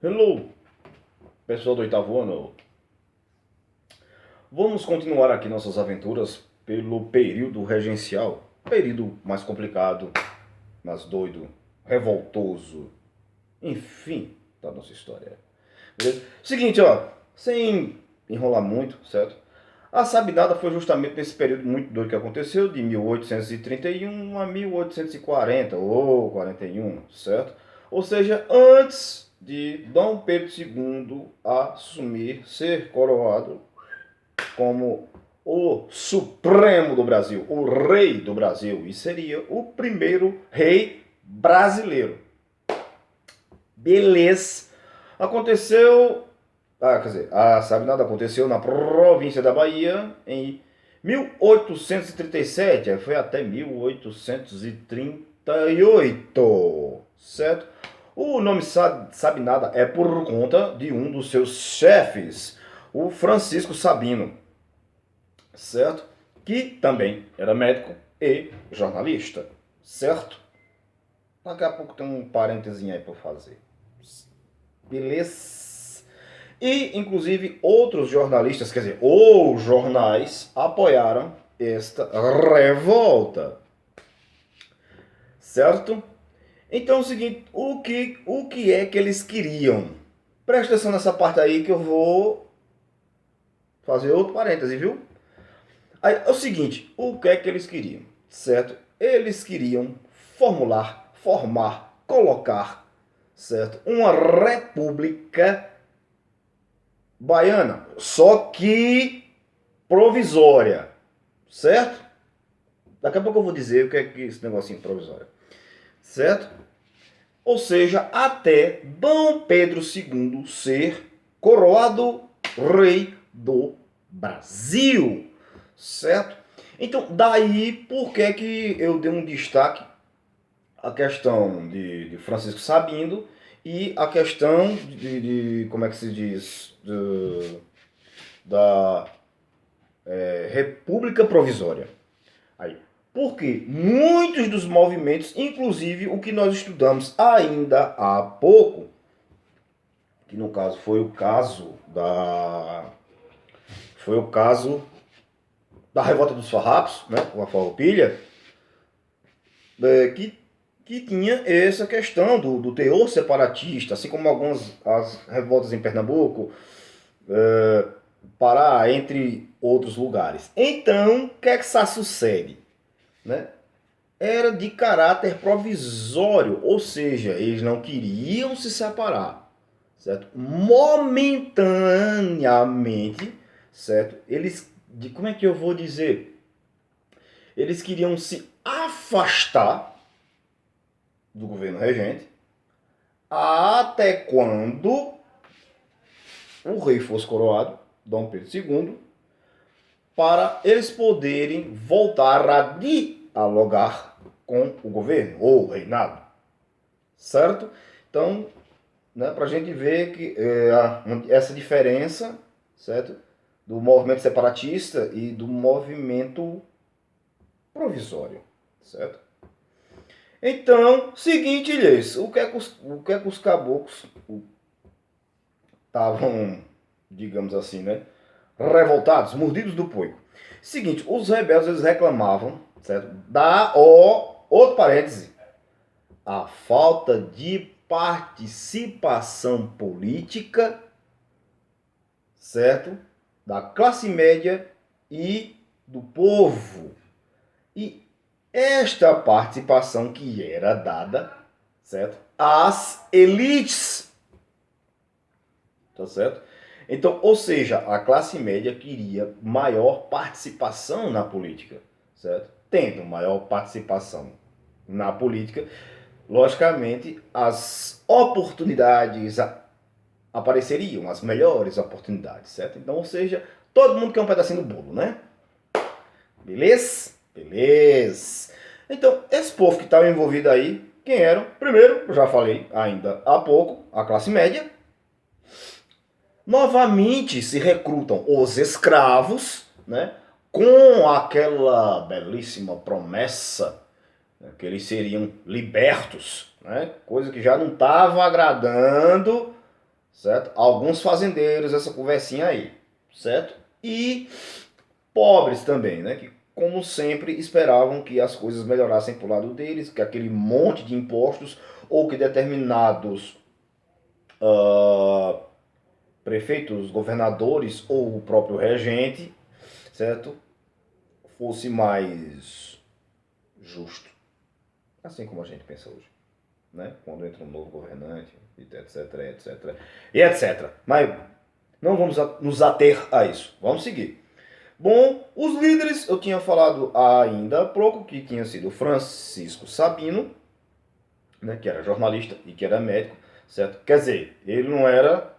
Hello, pessoal do oitavo ano. Vamos continuar aqui nossas aventuras pelo período regencial. Período mais complicado, mais doido, revoltoso, enfim, da nossa história. Beleza? Seguinte, ó, sem enrolar muito, certo? A Sabinada foi justamente nesse período muito doido que aconteceu, de 1831 a 1840, ou 41, certo? Ou seja, antes de Dom Pedro II assumir, ser coroado como o Supremo do Brasil, o Rei do Brasil, e seria o primeiro rei brasileiro. Beleza. Aconteceu. Quer dizer, a Sabinada aconteceu na província da Bahia em 1837, foi até 1838, certo? O nome Sabinada é por conta de um dos seus chefes, o Francisco Sabino, certo? Que também era médico e jornalista, certo? Daqui a pouco tem um parênteses aí para fazer. Beleza? E, inclusive, outros jornalistas, quer dizer, ou jornais, apoiaram esta revolta. Certo? Então é o seguinte, o que é que eles queriam? Presta atenção nessa parte aí que eu vou fazer outro parêntese, viu? Aí, é o seguinte, o que é que eles queriam? Certo? Eles queriam formar, colocar, certo? Uma república baiana, só que provisória, certo? Daqui a pouco eu vou dizer o que é que esse negocinho provisório, certo? Ou seja, até Dom Pedro II ser coroado rei do Brasil, certo? Então, daí por que que eu dei um destaque à questão de Francisco Sabino e a questão como é que se diz, da República Provisória. Aí, porque muitos dos movimentos, inclusive o que nós estudamos ainda há pouco, que no caso foi o caso da revolta dos farrapos, né, com a farroupilha, que tinha essa questão do teor separatista, assim como algumas as revoltas em Pernambuco, Pará, entre outros lugares. Então, o que é que isso sucede? Né? Era de caráter provisório, ou seja, eles não queriam se separar, certo? Momentaneamente, certo? Eles, como é que eu vou dizer? Eles queriam se afastar do governo regente até quando o rei fosse coroado, Dom Pedro II, para eles poderem voltar a dialogar com o governo ou o reinado, certo? Então, né, para a gente ver que essa diferença, certo, do movimento separatista e do movimento provisório, certo? Então, seguinte, Ilhês, o que é que os caboclos estavam, digamos assim, né, revoltados, mordidos do poico. Seguinte, os rebeldes eles reclamavam, certo, outro parêntese, a falta de participação política, certo? Da classe média e do povo. E esta participação que era dada, certo? Às elites, tá certo? Então, ou seja, a classe média queria maior participação na política, certo? Tendo maior participação na política, logicamente as oportunidades apareceriam, as melhores oportunidades, certo? Então, ou seja, todo mundo quer um pedacinho do bolo, né? Beleza? Beleza. Então, esse povo que estava envolvido aí, quem eram? Primeiro, já falei ainda há pouco, a classe média. Novamente se recrutam os escravos, né? Com aquela belíssima promessa, né, que eles seriam libertos, né? Coisa que já não estava agradando certo? Alguns fazendeiros, essa conversinha aí, certo? E pobres também, né? Que, como sempre, esperavam que as coisas melhorassem pro lado deles, que aquele monte de impostos ou que determinados prefeitos, governadores ou o próprio regente, certo? Fosse mais justo. Assim como a gente pensa hoje, né? Quando entra um novo governante, etc, etc, e etc. Mas não vamos nos ater a isso. Vamos seguir. Bom, os líderes, eu tinha falado ainda há pouco que tinha sido Francisco Sabino, né, que era jornalista e que era médico, certo? Quer dizer, ele não era,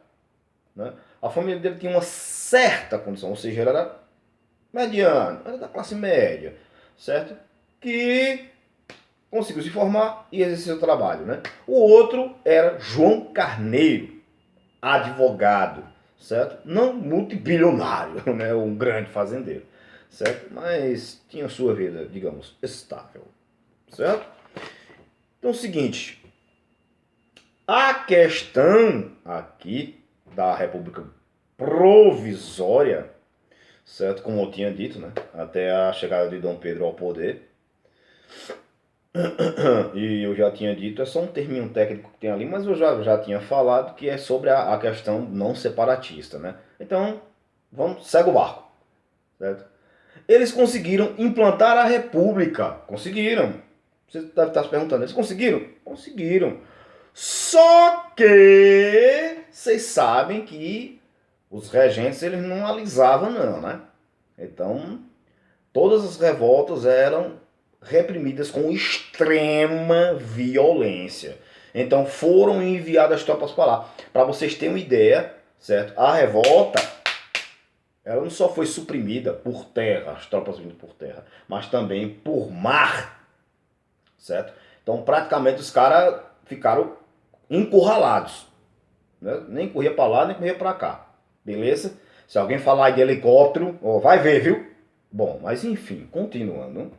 né? A família dele tinha uma certa condição, ou seja, ele era mediano, era da classe média, certo? Que conseguiu se formar e exercer o trabalho, né? O outro era João Carneiro, advogado, certo? Não multibilionário, né? Um grande fazendeiro, certo? Mas tinha sua vida, digamos, estável, certo? Então é o seguinte, a questão aqui da República Provisória, certo? Como eu tinha dito, né? Até a chegada de Dom Pedro ao poder, e eu já tinha dito, é só um termino técnico que tem ali, mas eu já tinha falado que é sobre a questão não separatista, né? Então, segue o barco, certo? Eles conseguiram implantar a república, conseguiram. Você deve estar se perguntando, eles conseguiram? Conseguiram. Só que vocês sabem que os regentes eles não alisavam não, né? Então, todas as revoltas eram reprimidas com extrema violência. Então foram enviadas tropas para lá. Para vocês terem uma ideia, certo? A revolta, ela não só foi suprimida por terra, as tropas vindo por terra, mas também por mar, certo? Então praticamente os caras ficaram encurralados, né? Nem corria para lá, nem corria para cá, beleza? Se alguém falar de helicóptero, ó, vai ver, viu? Bom, mas enfim, continuando,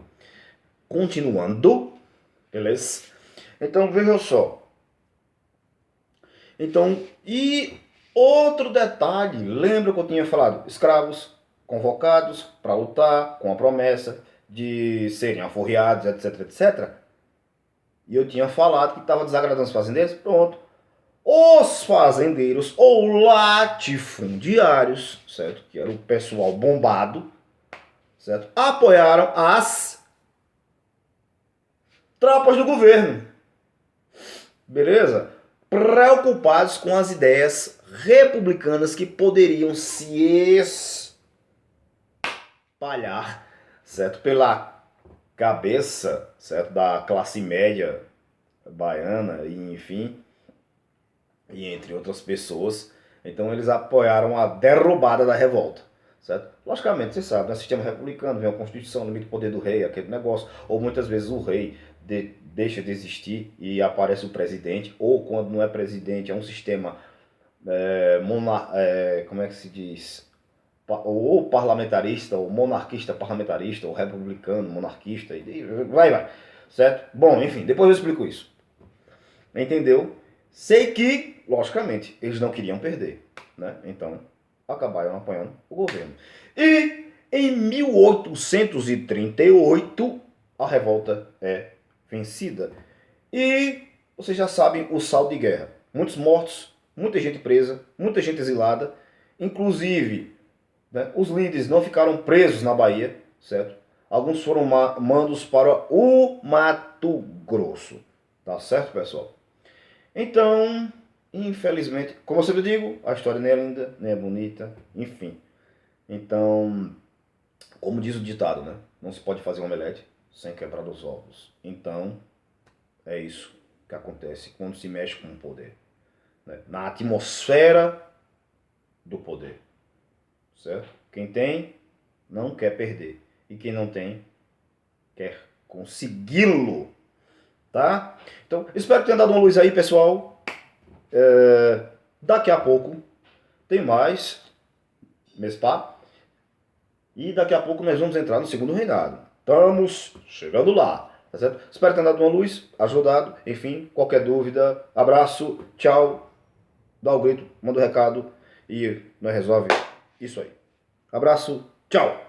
beleza? Então veja só. Então, e outro detalhe, lembra que eu tinha falado? Escravos convocados para lutar com a promessa de serem aforreados, etc, etc. E eu tinha falado que estava desagradando os fazendeiros. Pronto. Os fazendeiros ou latifundiários, certo? Que era o pessoal bombado, certo? Apoiaram as tropas do governo. Beleza? Preocupados com as ideias republicanas que poderiam se espalhar, certo? Pela cabeça, certo? Da classe média baiana e enfim, e entre outras pessoas. Então eles apoiaram a derrubada da revolta, certo? Logicamente, você sabe, no sistema republicano vem a Constituição, limite o poder do rei, aquele negócio, ou muitas vezes o rei deixa de existir e aparece o presidente, ou quando não é presidente, é um sistema como é que se diz? Ou parlamentarista, ou monarquista parlamentarista, ou republicano monarquista, e vai, certo? Bom, enfim, depois eu explico isso. Entendeu? Sei que, logicamente, eles não queriam perder, né? Então, acabaram apoiando o governo. E em 1838, a revolta é vencida. E vocês já sabem o saldo de guerra. Muitos mortos, muita gente presa, muita gente exilada. Inclusive, né, os líderes não ficaram presos na Bahia, certo? Alguns foram mandos para o Mato Grosso. Tá certo, pessoal? Então, infelizmente, como eu sempre digo, a história nem é linda, nem é bonita, enfim. Então, como diz o ditado, né? Não se pode fazer um omelete sem quebrar os ovos. Então, é isso que acontece quando se mexe com o poder, né? Na atmosfera do poder, certo? Quem tem, não quer perder. E quem não tem, quer consegui-lo, tá? Então, espero que tenha dado uma luz aí, pessoal. Daqui a pouco tem mais Mespá. E daqui a pouco nós vamos entrar no segundo reinado. Estamos chegando lá, tá certo? Espero ter dado uma luz, ajudado. Enfim, qualquer dúvida, abraço, tchau. dá o grito, manda o recado e nós resolve isso aí. Abraço, tchau!